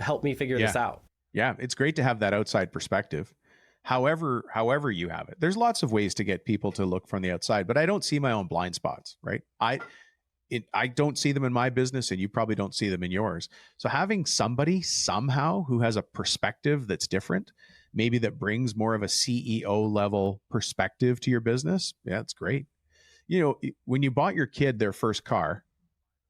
help me figure this out. Yeah, it's great to have that outside perspective. However you have it. There's lots of ways to get people to look from the outside, but I don't see my own blind spots, right? I don't see them in my business, and you probably don't see them in yours. So having somebody somehow who has a perspective that's different, maybe that brings more of a CEO level perspective to your business, yeah, it's great. You know, when you bought your kid their first car,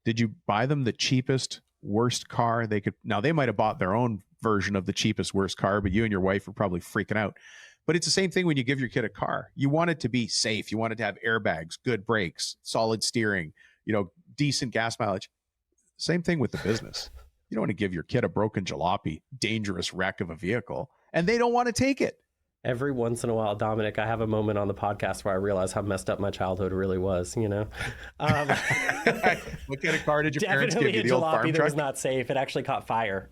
did you buy them the cheapest, worst car they could? Now, they might have bought their own version of the cheapest, worst car, but you and your wife were probably freaking out. But it's the same thing when you give your kid a car. You want it to be safe. You want it to have airbags, good brakes, solid steering, decent gas mileage. Same thing with the business. You don't want to give your kid a broken jalopy, dangerous wreck of a vehicle, and they don't want to take it. Every once in a while, Dominic, I have a moment on the podcast where I realize how messed up my childhood really was, What kind of car did your parents give you? The old farm jalopy that truck? was not safe. It actually caught fire.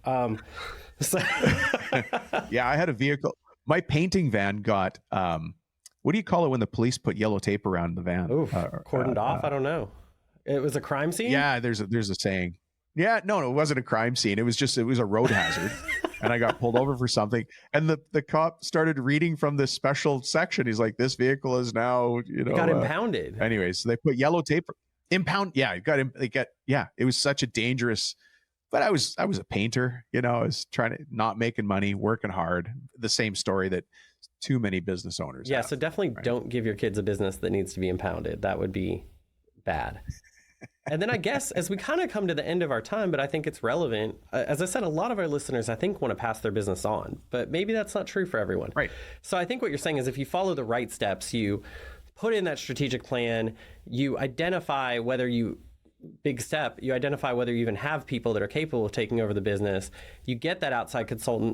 Yeah, I had a vehicle. My painting van got, what do you call it when the police put yellow tape around the van? Oof, cordoned off? I don't know. It was a crime scene? Yeah, there's a saying. Yeah, no, it wasn't a crime scene. It was a road hazard. And I got pulled over for something. And the cop started reading from this special section. He's like, this vehicle is now, It got impounded. Anyways, so they put yellow tape. Impound. Yeah, it was such a dangerous, but I was a painter, I was trying to not making money, working hard. The same story that too many business owners have, so definitely right? Don't give your kids a business that needs to be impounded. That would be bad. And then I guess as we kind of come to the end of our time, but I think it's relevant. As I said, a lot of our listeners, I think, want to pass their business on, but maybe that's not true for everyone. Right. So I think what you're saying is if you follow the right steps, you put in that strategic plan, you identify whether you identify whether you even have people that are capable of taking over the business, you get that outside consultant.